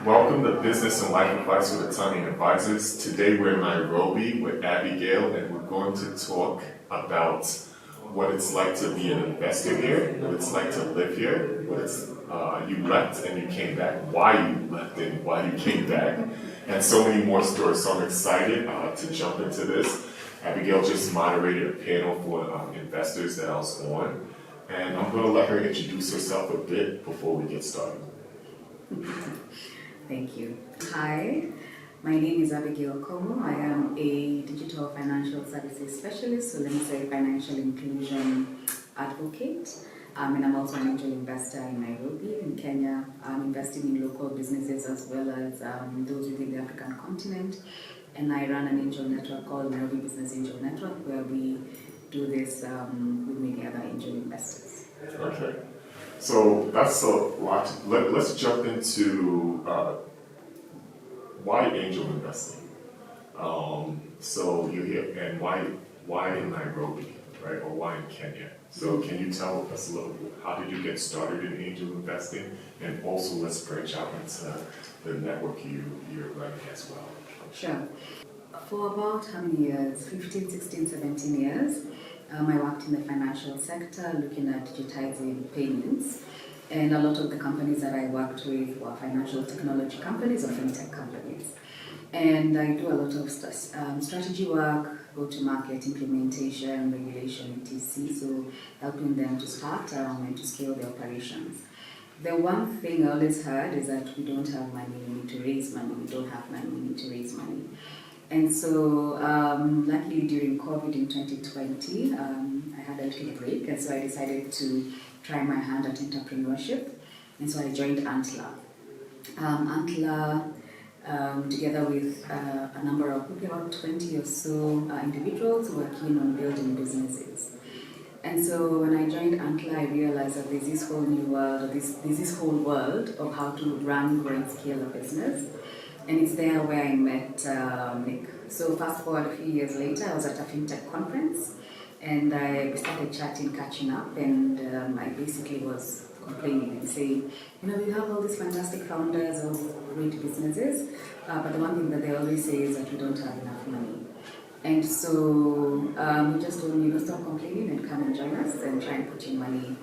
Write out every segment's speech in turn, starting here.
Welcome to Business and Life Advice with Ataande Advisors. Today we're in Nairobi with Abigail and we're going to talk about what it's like to be an investor here, what it's like to live here, what it's you left and you came back, why you left and why you came back, and so many more stories. So I'm excited to jump into this. Abigail just moderated a panel for investors that I was on, and I'm going to let her introduce herself a bit before we get started. Thank you. Hi, my name is Abigail Komu. I am a digital financial services specialist, so let me say financial inclusion advocate. And I'm also an angel investor in Nairobi, in Kenya. I'm investing in local businesses as well as those within the African continent. And I run an angel network called Nairobi Business Angel Network, where we do this with many other angel investors. Okay. So that's a lot. Let's jump into why angel investing. So you're here, and why in Nairobi, right, or why in Kenya? So can you tell us a little bit, how did you get started in angel investing, and also let's branch out into the network you're running as well. Sure. For about how many years? 15, 16, 17 years. I worked in the financial sector looking at digitizing payments, and a lot of the companies that I worked with were financial technology companies or fintech companies. And I do a lot of strategy work, go-to-market, implementation, regulation, etc. So helping them to start and to scale their operations. The one thing I always heard is that we don't have money, we need to raise money. We don't have money, we need to raise money. And so, luckily during COVID in 2020, I had a little break, and so I decided to try my hand at entrepreneurship. And so I joined Antler. Together with a number of, maybe about 20 or so individuals who were keen on building businesses. And so when I joined Antler, I realized that there's this whole new world, or there's this whole world of how to run, grow, and scale a business. And it's there where I met Nick. So fast forward a few years later, I was at a fintech conference, and we started chatting, catching up, and I basically was complaining and saying, we have all these fantastic founders of great businesses, but the one thing that they always say is that we don't have enough money. And so he just told me, stop complaining and come and join us and try and put in money.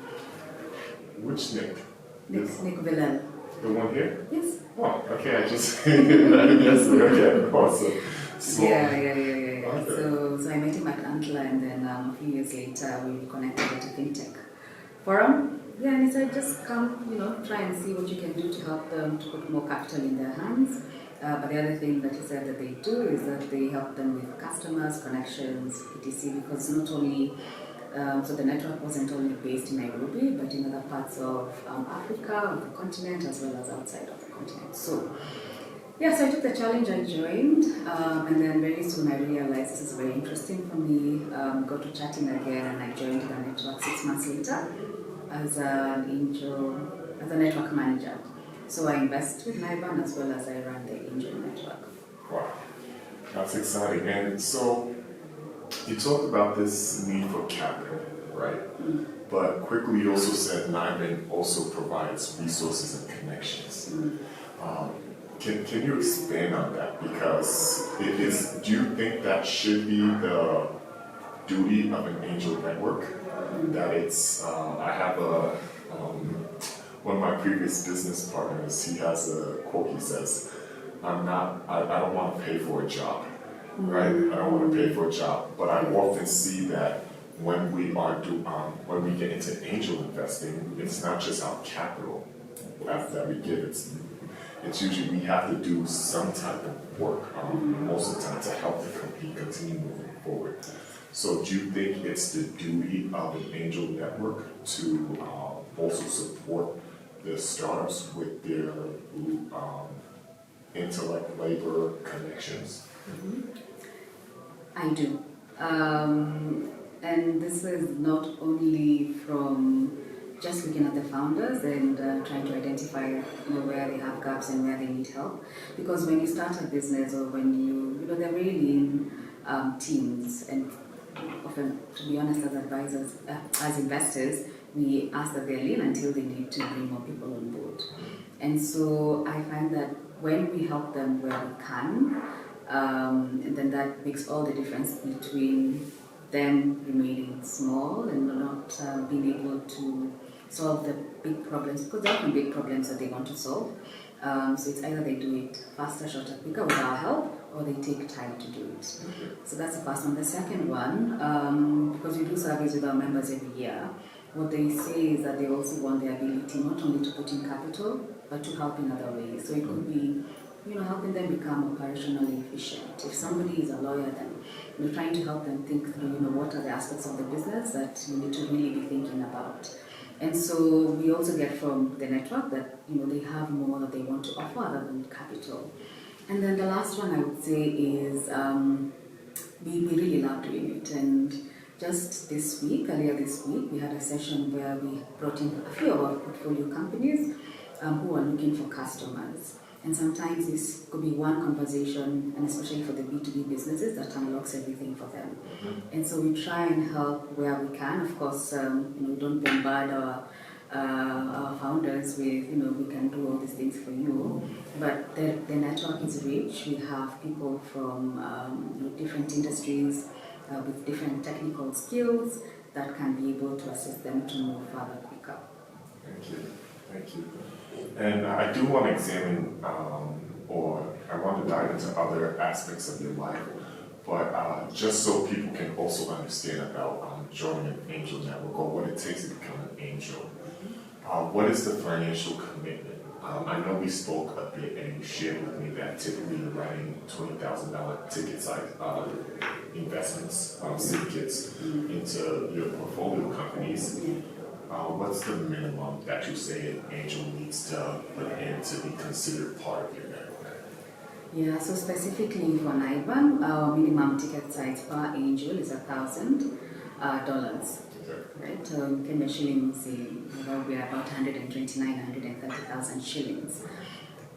Which Nick? Nick Villel. The one here? Yes. Oh, okay, I just, yes, okay, awesome. So, Yeah. Okay. So I met him at Antler, and then a few years later we connected at a fintech forum. Yeah, and he said, just come, try and see what you can do to help them to put more capital in their hands. But the other thing that he said that they do is that they help them with customers, connections, etc. Because not only so the network wasn't only based in Nairobi, but in other parts of Africa, of the continent, as well as outside of the continent. So, yeah, so I took the challenge, I joined, and then very soon I realized this is very interesting for me. Got to chatting again, and I joined the network 6 months later as an angel, as a network manager. So I invest with NIBAN as well as I run the angel network. Wow, that's exciting. And so, you talked about this need for capital, right? Mm. But quickly you also said NIBAN also provides resources and connections. Mm. Can you expand on that? Because do you think that should be the duty of an angel network? That it's, I have one of my previous business partners, he has a quote, he says, I don't want to pay for a job. Right, I don't want to pay for a job, but I often see that when we when we get into angel investing, it's not just our capital that we give. It's usually we have to do some type of work most of the time to help the company continue moving forward. So, do you think it's the duty of an angel network to also support the startups with their intellect, labor, connections? Mm-hmm. I do. And this is not only from just looking at the founders and trying to identify where they have gaps and where they need help. Because when you start a business or when they're really in teams, and often, to be honest, as advisors, as investors, we ask that they're lean until they need to bring more people on board. And so I find that when we help them where we can, and then that makes all the difference between them remaining small and not being able to solve the big problems, because there are often big problems that they want to solve. So it's either they do it faster, shorter, quicker with our help, or they take time to do it. So that's the first one. The second one, because we do surveys with our members every year, what they say is that they also want the ability not only to put in capital, but to help in other ways. So it could be, helping them become operationally efficient. If somebody is a lawyer, then trying to help them think through, what are the aspects of the business that you need to really be thinking about. And so we also get from the network that, they have more that they want to offer other than capital. And then the last one I would say is we really love doing it. And just earlier this week, we had a session where we brought in a few of our portfolio companies who are looking for customers. And sometimes this could be one conversation, and especially for the B2B businesses, that unlocks everything for them. And so we try and help where we can. Of course, we don't bombard our founders with, we can do all these things for you. But the network is rich. We have people from different industries with different technical skills that can be able to assist them to move further quicker. Thank you. And I do want to examine, or I want to dive into other aspects of your life, but just so people can also understand about joining an angel network or what it takes to become an angel. What is the financial commitment? I know we spoke a bit and you shared with me that typically you're writing $20,000 ticket size investments, syndicates into your portfolio companies. What's the minimum that you say an angel needs to put in to be considered part of your network? Yeah, so specifically for NIBAN, our minimum ticket size per angel is $1,000. Right? Kenya shillings, we are about 129,000 shillings.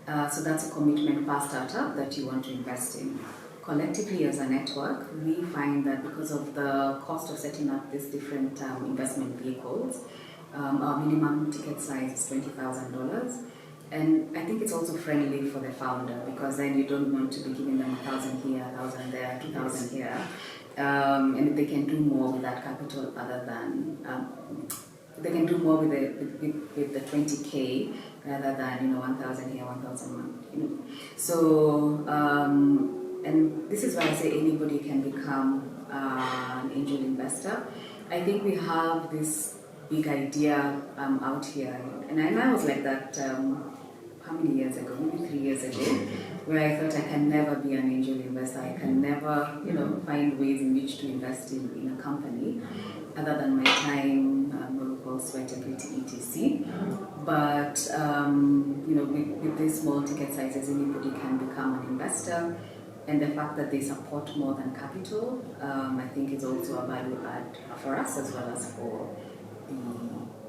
So that's a commitment per startup that you want to invest in. Collectively as a network, we find that because of the cost of setting up these different investment vehicles, our minimum ticket size is $20,000. And I think it's also friendly for the founder, because then you don't want to be giving them 1,000 here, 1,000 there, 2,000 here. And they can do more with that capital other than, they can do more with the 20K rather than, 1,000 here, 1,000, So, and this is why I say anybody can become an angel investor. I think we have this big idea out here, and I was like that, how many years ago? Maybe 3 years ago, where I thought I can never be an angel investor. I can never, find ways in which to invest in a company other than my time, what we call sweat equity, etc. But, with these small ticket sizes, anybody can become an investor. And the fact that they support more than capital, I think is also a value add for us as well as for the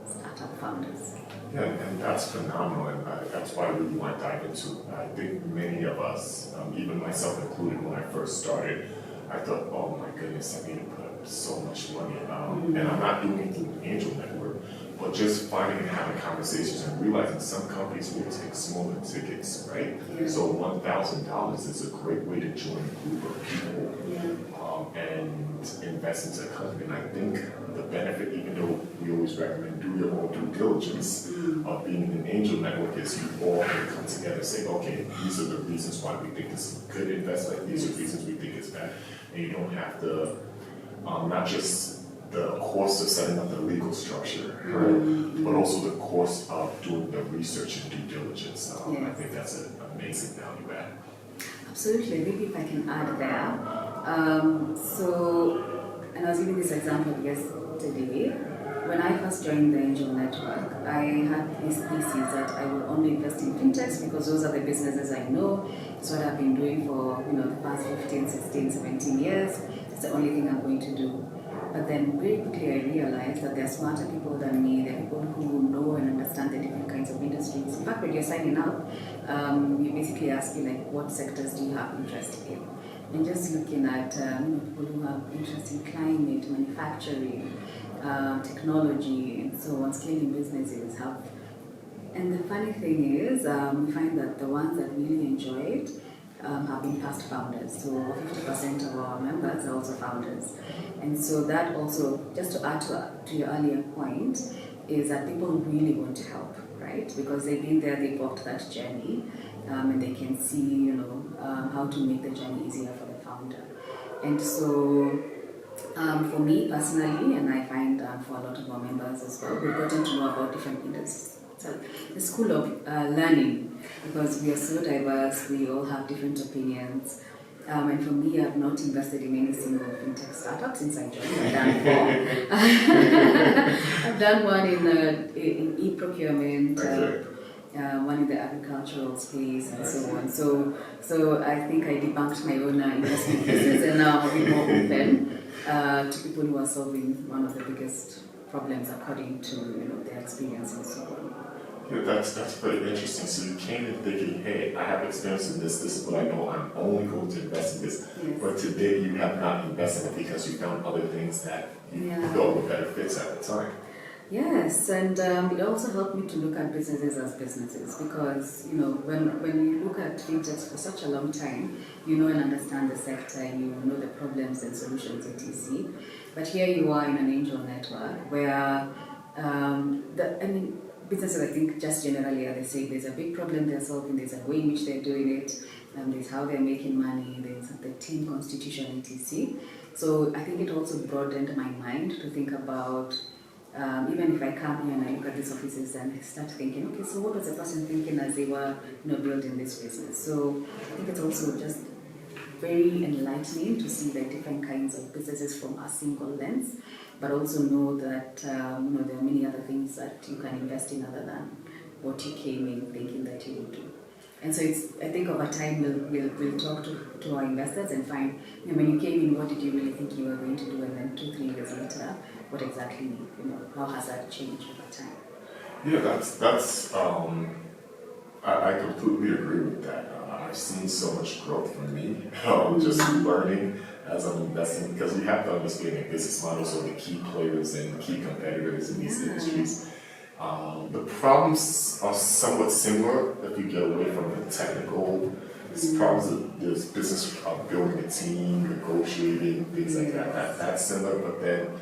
startup founders. Yeah, and that's phenomenal, and that's why I really want to dive into. I think many of us, even myself included, when I first started, I thought, oh my goodness, I need to put up so much money. And I'm not doing it through an angel network, but just finding and having conversations and realizing some companies will take smaller tickets, right? Yeah. So $1,000 is a great way to join a group of people and invest into a company. And I think the benefit, even though we always recommend do your own due diligence of being in an angel network, is you all can come together and say, okay, these are the reasons why we think this is a good investment, these are the reasons we think it's bad. And you don't have to, not just the cost of setting up the legal structure, right? But also the cost of doing the research and due diligence. I think that's an amazing value add. Absolutely. Maybe if I can add there. And I was giving this example yesterday. When I first joined the Angel Network, I had this thesis that I will only invest in fintechs because those are the businesses I know. It's what I've been doing for the past 15, 16, 17 years. It's the only thing I'm going to do. But then very quickly I realized that there are smarter people than me. There are people who know and understand the different kinds of industries. In fact, when you're signing up, you basically ask you what sectors do you have interest in? And just looking at people who have interest in climate, manufacturing, technology, and so on, scaling businesses have And the funny thing is, we find that the ones that really enjoy it have been past founders. So 50% of our members are also founders. And so that also, just to add to your earlier point, is that people really want to help, right? Because they've been there, they've walked that journey, and they can see, how to make the journey easier for the founder. And so, for me personally, and I find for a lot of our members as well, we've gotten to know about different industries. So the school of learning, because we are so diverse, we all have different opinions. And for me, I've not invested in any single fintech startup since I joined. I've done 4. I've done one in e-procurement, one in the agricultural space, and so on. So I think I debunked my own investment thesis, and now I'm a bit more open to people who are solving one of the biggest problems according to their experience and so on. Yeah, that's very interesting. So you came in thinking, hey, I have experience in this is what I know, I'm only going to invest in this. Yes. But today you have not invested in it because you found other things that you thought were better fits at the time. Yes, and it also helped me to look at businesses as businesses because, when you look at fintechs for such a long time, you know and understand the sector, you know the problems and solutions, etc. But here you are in an angel network where, businesses, I think, just generally, they say there's a big problem they're solving, there's a way in which they're doing it, there's how they're making money, there's the team constitution, etc. So I think it also broadened my mind to think about, even if I come here and I look at these offices and I start thinking, okay, so what was the person thinking as they were building this business? So I think it's also just very enlightening to see the different kinds of businesses from a single lens, but also know that there are many other things that you can invest in other than what you came in thinking that you would do. And so I think over time we'll talk to our investors and find, when you came in, what did you really think you were going to do, and then 2-3 years later, what exactly, how has that changed over time? Yeah, that's I completely agree with that. I've seen so much growth from me, just learning as I'm investing, because you have to understand the business models of the key players and key competitors in these industries. The problems are somewhat similar if you get away from the technical. There's problems that there's business building a team, negotiating, things like that. That's similar, but then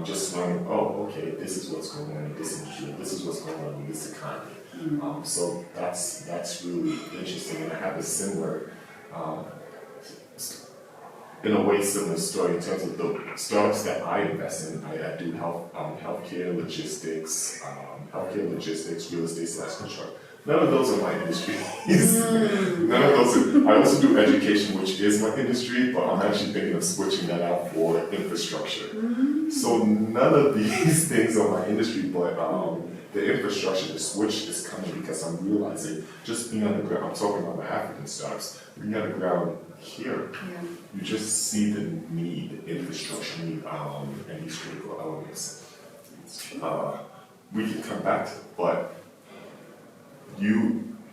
just learning, okay, this is what's going on in this industry, this is what's going on in this economy. So that's really interesting, and I have a similar, in a way, similar story in terms of the startups that I invest in. I do healthcare, logistics, real estate/construction. None of those are my industries. None of those. I also do education, which is my industry, but I'm actually thinking of switching that out for infrastructure. So none of these things are my industry, but the infrastructure, the switch is coming because I'm realizing just being on the ground. I'm talking about my African startups. Being on the ground here, you just see the need, infrastructure need, and these critical elements. We can come back to it, but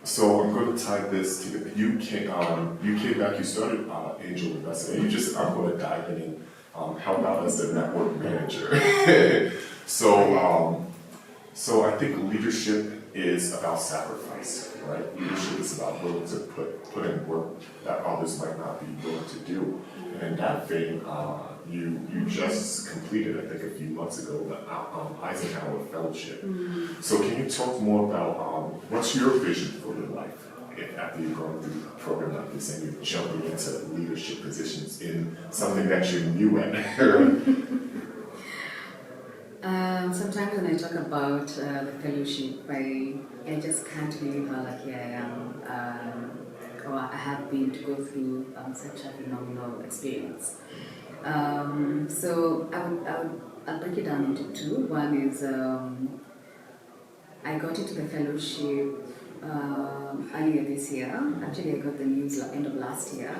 so I'm going to tie this together. You came back, you started Angel Investing, and I'm going to dive in and help out as the network manager. So I think leadership is about sacrifice, right? Leadership is about willing to put in work that others might not be willing to do. And in that vein, you just completed, I think a few months ago, the Eisenhower Fellowship. So can you talk more about what's your vision for your life after you've gone through a program like this and you're jumping into leadership positions in something that you're new at? Sometimes when I talk about the fellowship, I just can't believe how lucky I am, or I have been to go through such a phenomenal experience. So I'll break it down into 2. One is I got into the fellowship earlier this year. Actually, I got the news end of last year.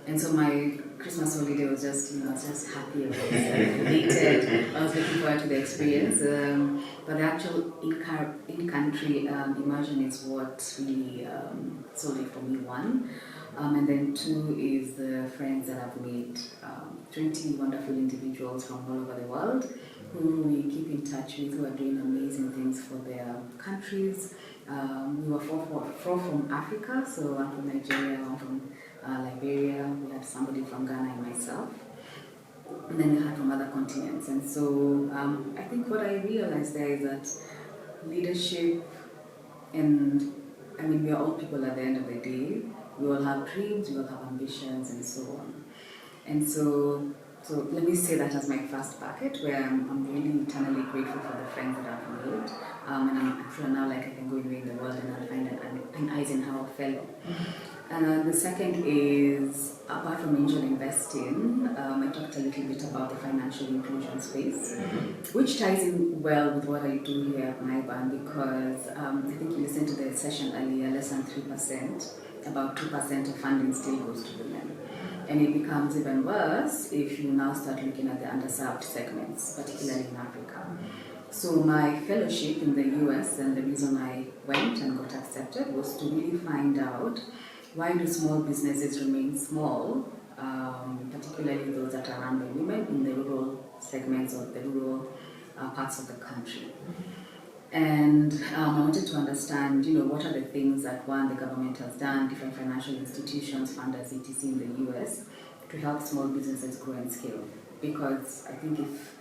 And so my Christmas holiday was just, I was just happy, I was elated, I was looking forward to the experience. But the actual in-country immersion is what really sold it for me, 1. And then 2 is the friends that I've made, 20 wonderful individuals from all over the world who we keep in touch with, who are doing amazing things for their countries, We were four from Africa, so I'm from Nigeria, I'm from Liberia, we had somebody from Ghana and myself. And then we had from other continents. And so I think what I realized there is that leadership, and I mean, we are all people at the end of the day. We all have dreams, we all have ambitions, and so on. And so let me say that as my first bucket, where I'm really eternally grateful for the friends that I've made. And I'm sure now like I can go anywhere in the world and I'll find an Eisenhower fellow. And the second is, apart from angel investing, I talked a little bit about the financial inclusion space, which ties in well with what I do here at NIBAN, because I think you listened to the session earlier, less than 3%, about 2% of funding still goes to women. And it becomes even worse if you now start looking at the underserved segments, particularly in Africa. So my fellowship in the US, and the reason I went and got accepted, was to really find out, why do small businesses remain small, particularly those that are run by women in the rural segments or the rural parts of the country? And I wanted to understand, what are the things that, one, the government has done, different financial institutions, funders, etc. in the US, to help small businesses grow and scale. Because I think if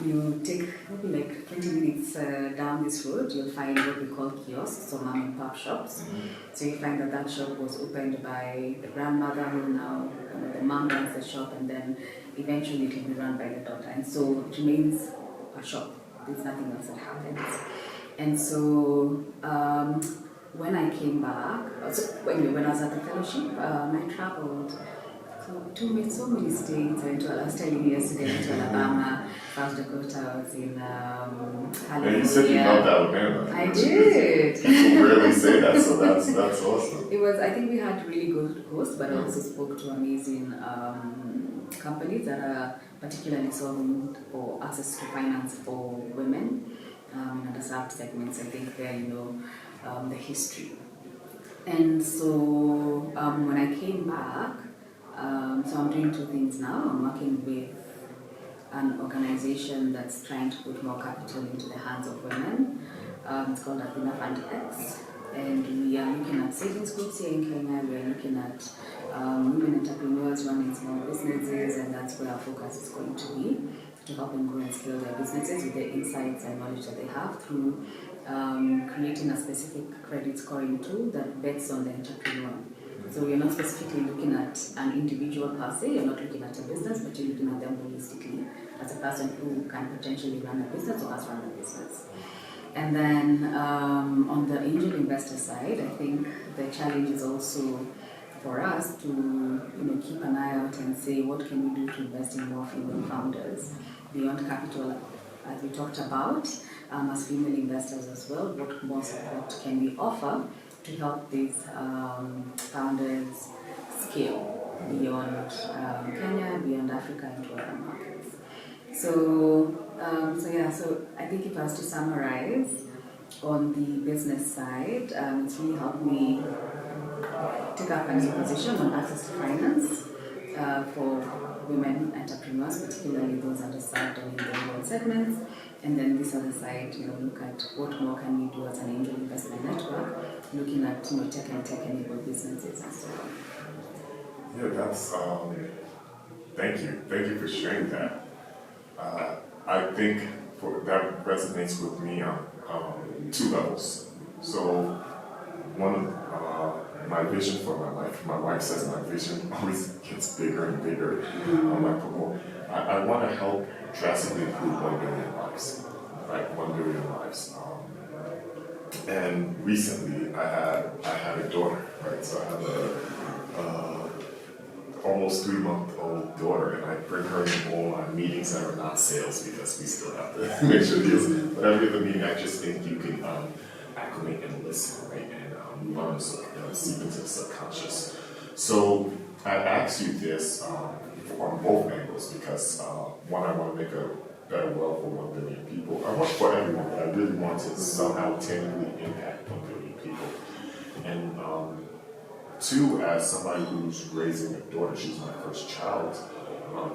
you take maybe like 20 minutes down this road, you'll find what we call kiosks or mom and pop shops. So you find that shop was opened by the grandmother, who now the mom runs the shop, and then eventually it will be run by the daughter. And so it remains a shop. There's nothing else that happens. And so when I came back, when I was at the fellowship, I traveled to meet so many states. I went to Australia yesterday, went to Alabama, South Dakota, I was in California. And you said you loved Alabama. I did. People rarely say that, so that's awesome. It was, I think we had really good hosts, but I also spoke to amazing companies that are particularly solving for access to finance for women in underserved segments. I think there, the history. And so when I came back, so I'm doing two things now. I'm working with an organization that's trying to put more capital into the hands of women. It's called Ataande Advisors. And we are looking at savings groups here in Kenya. We are looking at women entrepreneurs running small businesses, and that's where our focus is going to be, to help them grow and scale their businesses with the insights and knowledge that they have through creating a specific credit scoring tool that bets on the entrepreneur. So you're not specifically looking at an individual per se, you're not looking at a business, but you're looking at them holistically as a person who can potentially run a business or has run a business. And then on the angel investor side, I think the challenge is also for us to keep an eye out and say, what can we do to invest in more female founders beyond capital, as we talked about, as female investors as well. What more support can we offer to help these founders scale beyond Kenya, beyond Africa, into other markets? So I think if I was to summarize, on the business side, it's really helped me take up a new position on access to finance for women entrepreneurs, particularly those underserved and in the rural segments. And then this other side, look at what more can we do as an angel investment network, looking at tech and tech-enabled businesses and so on. Yeah, that's thank you for sharing that. I think that resonates with me on two levels. So one, my vision for my life. My wife says my vision always gets bigger and bigger. I want to help drastically improve 1 billion lives, right? 1 billion lives. And recently, I had a daughter, right? So I have a almost 3-month-old daughter, and I bring her in all our meetings that are not sales, because we still have to make sure deals. But every other meeting, I just think you can acclimate and listen, right? And learn, seep into the subconscious. So I asked you this on both angles, because one, I want to make a better world for 1 billion people. I want for everyone, but I really want to somehow tangibly impact 1 billion people. And two, as somebody who's raising a daughter, she's my first child,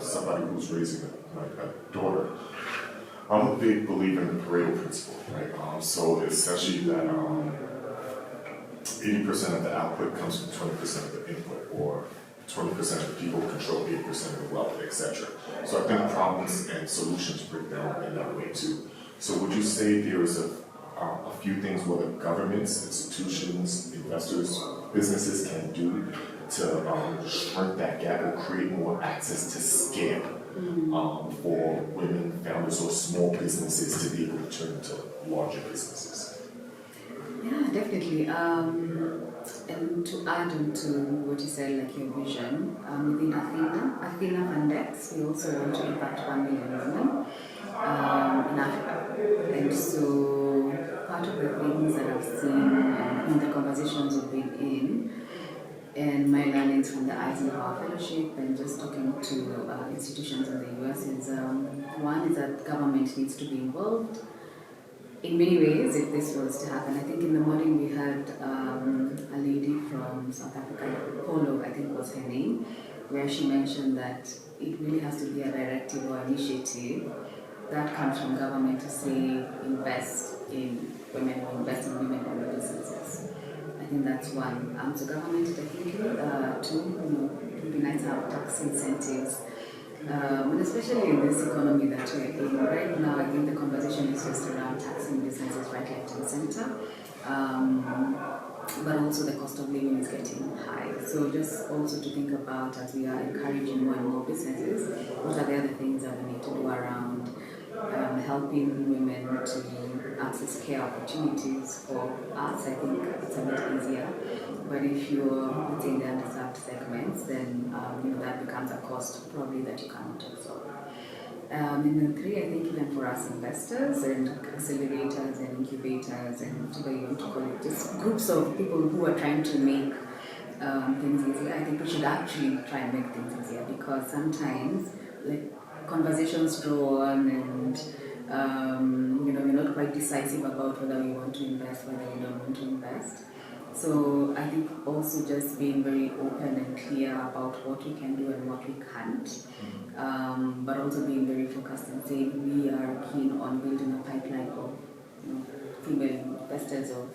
somebody who's raising a daughter, I'm a big believer in the Pareto principle, right? So essentially that 80% of the output comes from 20% of the input, or 20% of the people control 80% of the wealth, etc. So I think problems and solutions break down in that way too. So would you say there is a few things whether governments, institutions, investors, businesses can do to shrink that gap or create more access to scale for women, founders, or small businesses to be able to turn into larger businesses? Yeah, definitely. And to add on to what you said, like your vision, within Athena Fundex, we also want to impact 1 million women in Africa. And so part of the things that I've seen in the conversations we've been in, and my learnings from the Eisenhower Fellowship and just talking to institutions in the US is one is that government needs to be involved in many ways if this was to happen. I think in the morning we had a lady from South Africa, Polo, I think was her name, where she mentioned that it really has to be a directive or initiative that comes from government to say invest in women or invest in women-owned businesses. I think that's one. So government technically, two, it would be nice to have tax incentives. And especially in this economy that we're in right now, I think the conversation is just around taxing businesses right, left, and center. But also the cost of living is getting high. So just also to think about, as we are encouraging more and more businesses, what are the other things that we need to do around helping women to access care opportunities. For us, I think it's a bit easier. But if you're within the underserved segments, then that becomes a cost probably that you cannot absorb. And then three, I think even for us investors and accelerators and incubators and whatever you want to call it, just groups of people who are trying to make things easier, I think we should actually try and make things easier, because sometimes conversations go on and we're not quite decisive about whether we want to invest, whether we don't want to invest. So I think also just being very open and clear about what we can do and what we can't, but also being very focused and saying we are keen on building a pipeline of female investors, of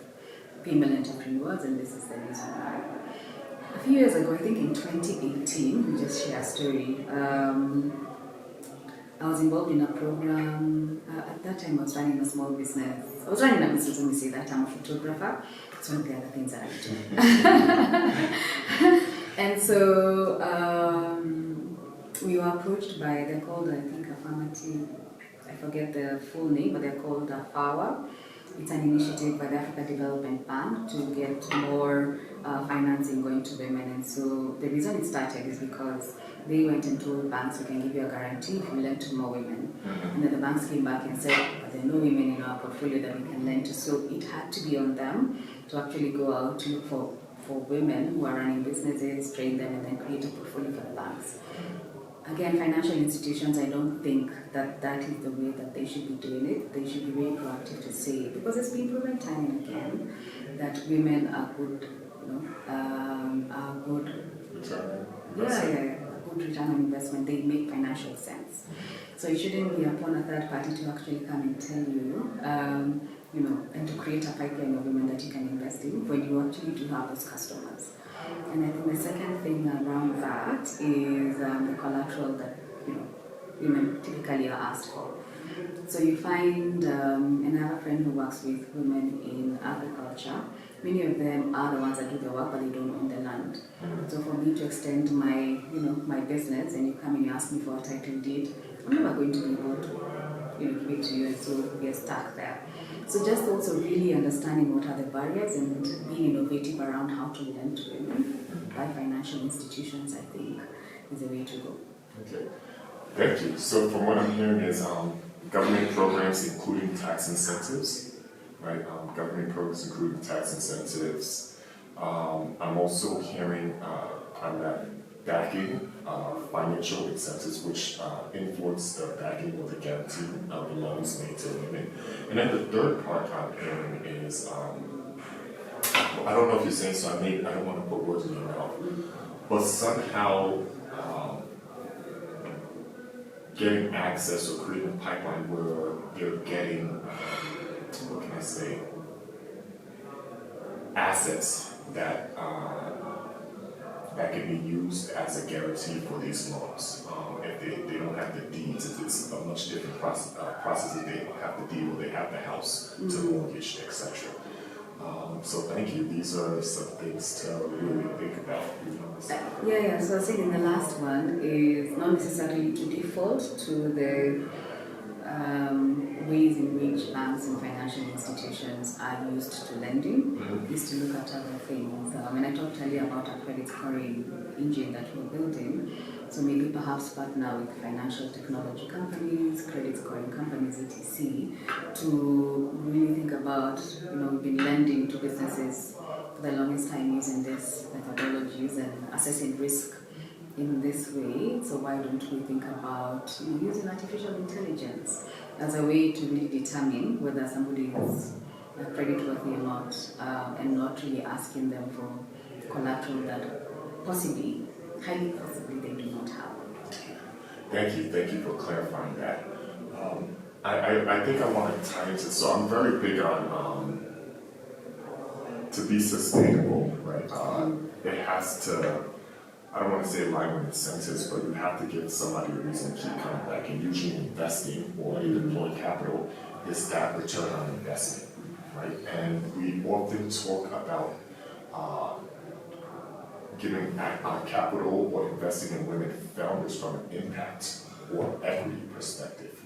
female entrepreneurs, and this is the reason why. A few years ago, I think in 2018, we just share a story. I was involved in a program. At that time, I was running a small business. I was running a business, let me say that. I'm a photographer. It's one of the other things that I do. And so we were approached by, they're called, I think, Affirmative, I forget the full name, but they're called FAWA. It's an initiative by the Africa Development Bank to get more financing going to women. And so the reason it started is because they went and told banks, we can give you a guarantee if you lend to more women. And then the banks came back and said, but there are no women in our portfolio that we can lend to. So it had to be on them to actually go out to look for women who are running businesses, train them, and then create a portfolio for the banks. Again, financial institutions, I don't think that that is the way that they should be doing it. They should be very proactive to say, because it's been proven time and again that women are good, are good. Good return on investment. They make financial sense. So it shouldn't be upon a third party to actually come and tell you, and to create a pipeline of women that you can invest in when you actually do have those customers. And I think the second thing around that is the collateral that women typically are asked for. So you find, and I have a friend who works with women in agriculture. Many of them are the ones that do the work, but they don't own the land. So for me to extend my, my business, and you come and you ask me for a title deed, I'm never going to be able to, give it to you, and so we get stuck there. So just also really understanding what are the barriers and being innovative around how to lend to women by financial institutions, I think, is the way to go. Okay, thank you. So from what I'm hearing is government programs including tax incentives, right? Government programs including tax incentives. I'm also hearing on that backing, financial incentives, which influence the backing or the guarantee of the loans made to women. And then the third part I'm hearing is, I don't know if you're saying so, I don't want to put words in your mouth, but somehow getting access or creating a pipeline where they're getting, what can I say, assets that can be used as a guarantee for these loans. If they don't have the deeds, it's a much different process if they have the deed or they have the house to mortgage, etc. So thank you. These are some things to really think about. Yeah. So I think in the last one is not necessarily to default to the ways in which banks and financial institutions are used to lending, is to look at other things. When I talked earlier about a credit scoring engine that we're building, so maybe perhaps partner with financial technology companies, credit scoring companies, etc., to really think about, we've been lending to businesses for the longest time using these methodologies and assessing risk in this way, so why don't we think about using artificial intelligence as a way to really determine whether somebody is creditworthy or not, and not really asking them for collateral that highly possibly they do not have. Thank you for clarifying that. I think I want to tie into, so I'm very big on to be sustainable, right? It has to, I don't want to say align with incentives, but you have to give somebody a reason to keep coming back. And usually investing or deploying capital is that return on investment, right? And we often talk about giving capital or investing in women founders from an impact or equity perspective.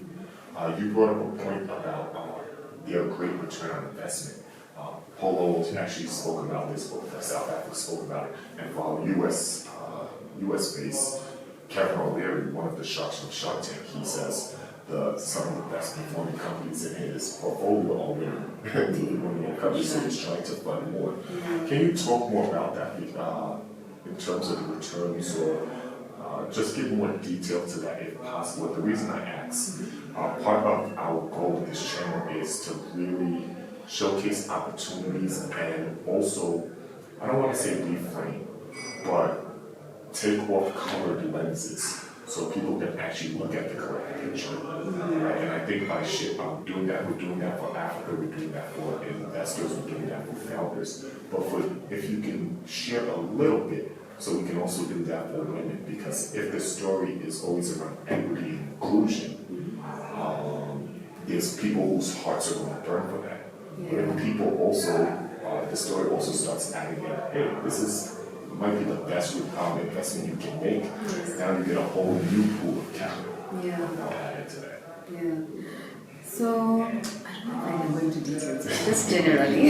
You brought up a point about their great return on investment. Polo actually spoke about this, both South Africa spoke about it, and for our US-based Kevin O'Leary, one of the sharks from Shark Tank, he says some of the best performing companies in his portfolio already women companies, so he's trying to fund more. Can you talk more about that in terms of the returns, or just give more detail to that if possible? The reason I ask, part of our goal with this channel is to really showcase opportunities and also, I don't want to say reframe, but take off colored lenses so people can actually look at the correct picture. Right? And I think by doing that, we're doing that for Africa, we're doing that for investors, we're doing that for founders. But if you can share a little bit, so we can also do that for women, because if the story is always around equity and inclusion, there's people whose hearts are going to burn for that. But if people also, the story also starts adding in, hey, this might be the best investment you can make. Now you get a whole new pool of capital. I'll add into that. So, I don't know if I can go into details, but just generally.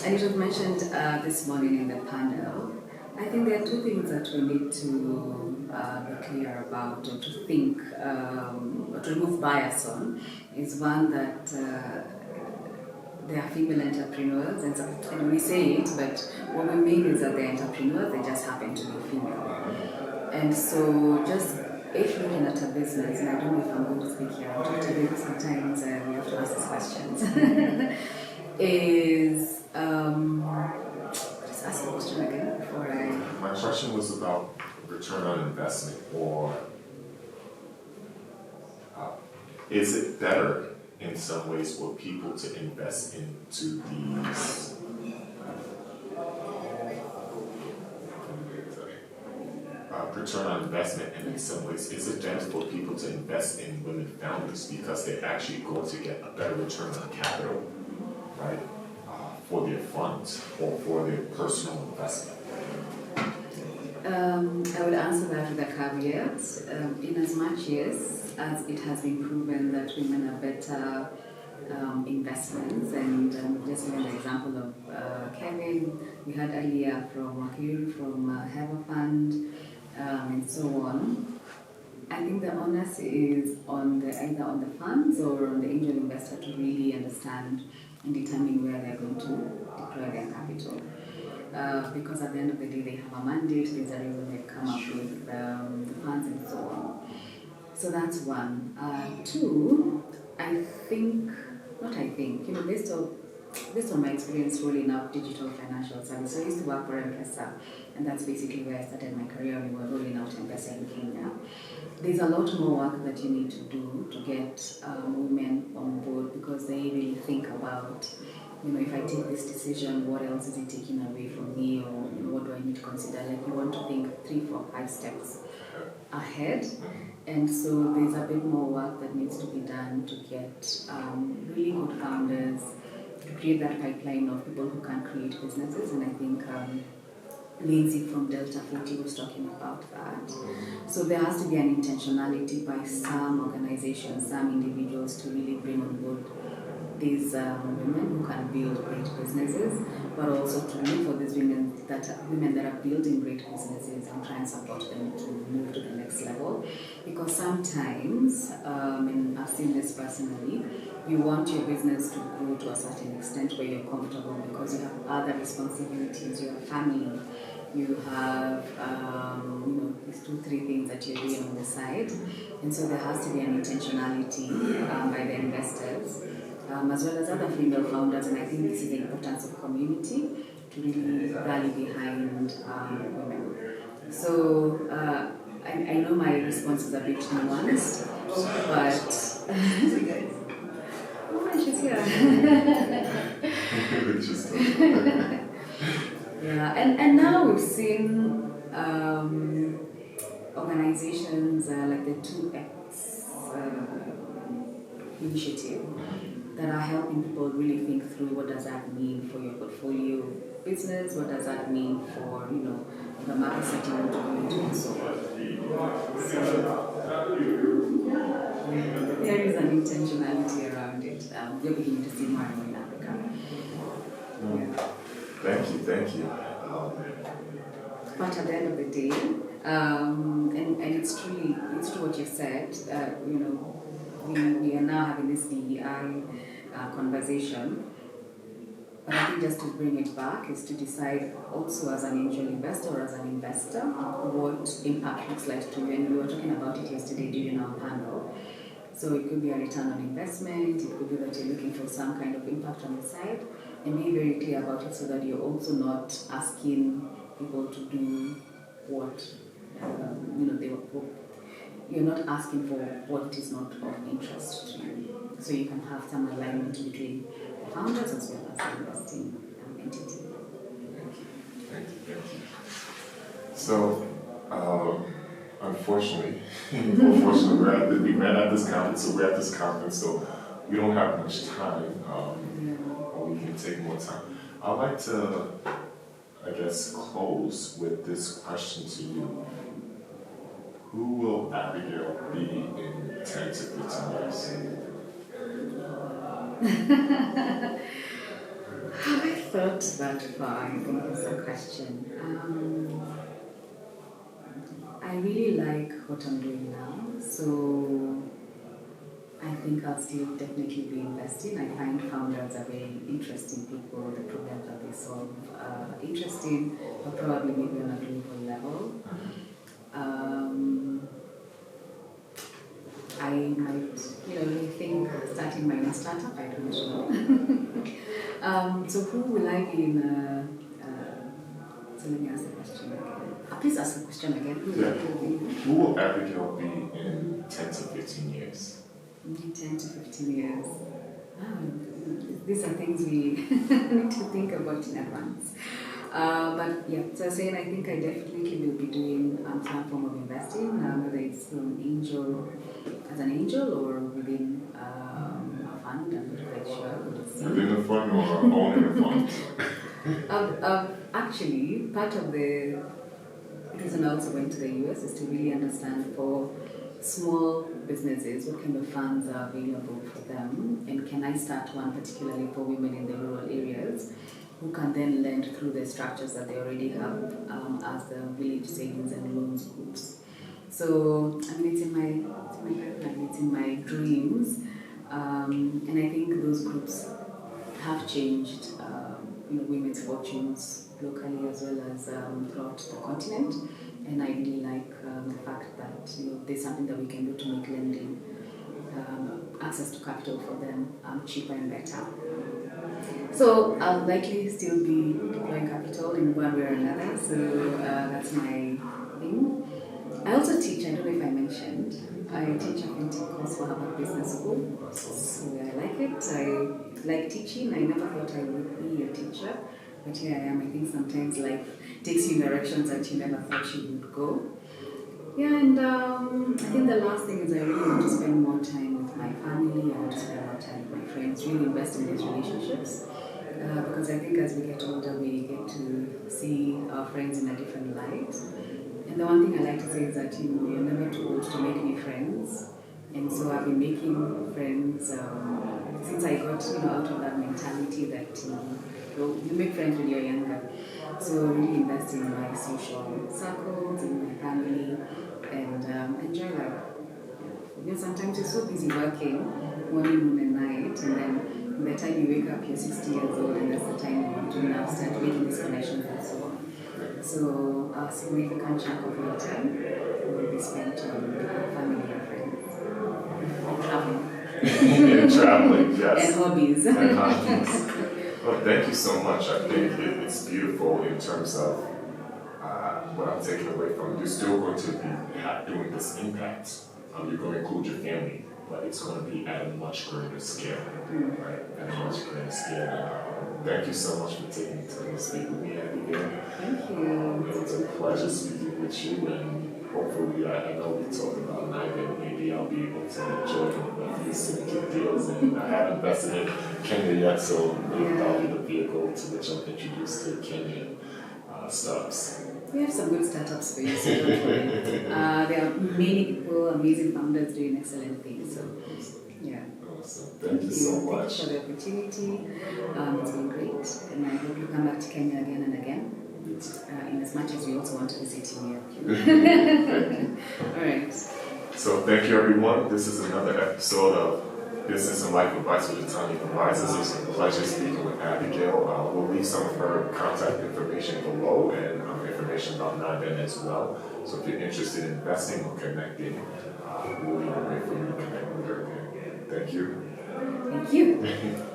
And it was mentioned this morning in the panel. I think there are two things that we need to be clear about, or to think, or to remove bias on. Is one that they are female entrepreneurs, and we say it, but what we mean is that they're entrepreneurs, they just happen to be female. And so just if looking at a business, and I don't know if I'm going to speak here, I'll tell you sometimes we have to ask these questions, is, just ask the question again before I... My question was about return on investment, or is it better in some ways for people to invest into these return on investment, and in some ways is it better for people to invest in women founders because they're actually going to get a better return on capital, right, for their funds or for their personal investment? I would answer that with a caveat. In as much as it has been proven that women are better investments, and just give an example of Kevin, we had earlier from Makiri, from Have a Fund, and so on. I think the onus is on either on the funds or on the angel investor to really understand and determine where they're going to deploy their capital. Because at the end of the day, they have a mandate, there's a reason they've come up with the funds and so on. So that's one. Two, based on based on my experience rolling out digital financial services, I used to work for M-Pesa, and that's basically where I started my career. We were rolling out M-Pesa in Kenya. There's a lot more work that you need to do to get women on board, because they really think about, if I take this decision, what else is it taking away from me, or what do I need to consider? Like, you want to think 3, 4, 5 steps ahead, and so there's a bit more work that needs to be done to get really good founders, to create that pipeline of people who can create businesses. And I think Lindsay from Delta 40 was talking about that. So there has to be an intentionality by some organizations, some individuals, to really bring on board these women who can build great businesses, but also to look for these women that are building great businesses and try and support them to move to the next level. Because sometimes, and I've seen this personally, you want your business to grow to a certain extent where you're comfortable, because you have other responsibilities, you have family, you have these 2, 3 things that you're doing on the side, and so there has to be an intentionality by the investors, as well as other female founders. And I think this is the importance of community to really rally behind women. So I know my response is a bit nuanced, but oh, she's here. Yeah, and now we've seen organizations like the 2X initiative that are helping people really think through what does that mean for your portfolio business, what does that mean for the markets that you want to go into, and so on. So there is an intentionality around it. You're beginning to see more and more in Africa. Yeah. Thank you. But at the end of the day, and it's true what you said. We are now having this DEI conversation, but I think just to bring it back is to decide also as an angel investor or as an investor what impact looks like to you. And we were talking about it yesterday during our panel. So it could be a return on investment, it could be that you're looking for some kind of impact on the side, and be very clear about it so that you're also not asking people to do what you're not asking for what is not of interest to you. So you can have some alignment between the founders as well as the investing entity. Thank you. So, unfortunately, we met at this conference, so we don't have much time, or we can take more time. I'd like to, close with this question to you. Who will Abigail be in 10 to 15 years? Have I thought that far? I think it's a question. I really like what I'm doing now, so I think I'll still definitely be investing. I find founders are very interesting people. The problems that they solve are interesting, but probably maybe on a global level. I might, think starting my own startup. I don't know. So who will I be in? So let me ask the question again. Please ask the question again. Who will Abigail be in 10 to 15 years? In 10 to 15 years. These are things we need to think about in advance. But yeah, so I was saying I think I definitely will be doing some form of investing, whether it's as an angel or within a fund. I'm not quite sure. Within a fund or owning a fund? Actually, part of the reason I also went to the US is to really understand for small businesses what kind of funds are available for them, and can I start one particularly for women in the rural areas who can then lend through the structures that they already have as the village savings and loans groups. So it's in my pipeline, it's in my dreams, and I think those groups have changed women's fortunes locally as well as throughout the continent. And I really like the fact that there's something that we can do to make lending, access to capital for them cheaper and better. So I'll likely still be deploying capital in one way or another. So that's my thing. I also teach. I don't know if I mentioned. I teach a fintech course for Harvard Business School. So I like it. I like teaching. I never thought I would be a teacher, but here I am. I think sometimes life takes you in directions that you never thought you would go. Yeah, and I think the last thing is I really want to spend more time with my family. I want to spend more time with my friends. Really invest in these relationships. Because I think as we get older, we get to see our friends in a different light. And the one thing I like to say is that you're never too old to make new friends. And so I've been making friends since I got out of that mentality that you make friends when you're younger. So really invest in my social circles, in my family, and enjoy life. Sometimes you're so busy working morning, noon, and night, and then by the time you wake up, you're 60 years old, and that's the time you want to now start making these connections and so on. So a significant chunk of your time will be spent on family and friends, traveling. And traveling, yes. And hobbies. And hobbies. Well, thank you so much. I think it's beautiful in terms of what I'm taking away from. You're still going to be doing this impact. You're going to include your family, but it's going to be at a much greater scale, right? At a much greater scale. Thank you so much for taking the time to speak with me, Abigail. Thank you. It was a pleasure speaking with you, and hopefully, I know we talked about NIBA, maybe I'll be able to join a few syndicate deals, and I haven't invested in Kenya yet, so maybe that'll be the vehicle to which I'm introduced to Kenyan startups. We have some good startups for you, so don't worry. There are many people, amazing founders doing excellent things, so yeah. Awesome. Thank you so much. Thank you for the opportunity. It's been great, and I hope you come back to Kenya again and again. In as much as we also want to visit you here. All right. So thank you, everyone. This is another episode of Business and Life Advice with Ataande Advisors. It was a pleasure speaking with Abigail. We'll leave some of her contact information below and information about NIBAN as well. So if you're interested in investing or connecting, we'll leave a way for you to connect with her again. Thank you. Thank you.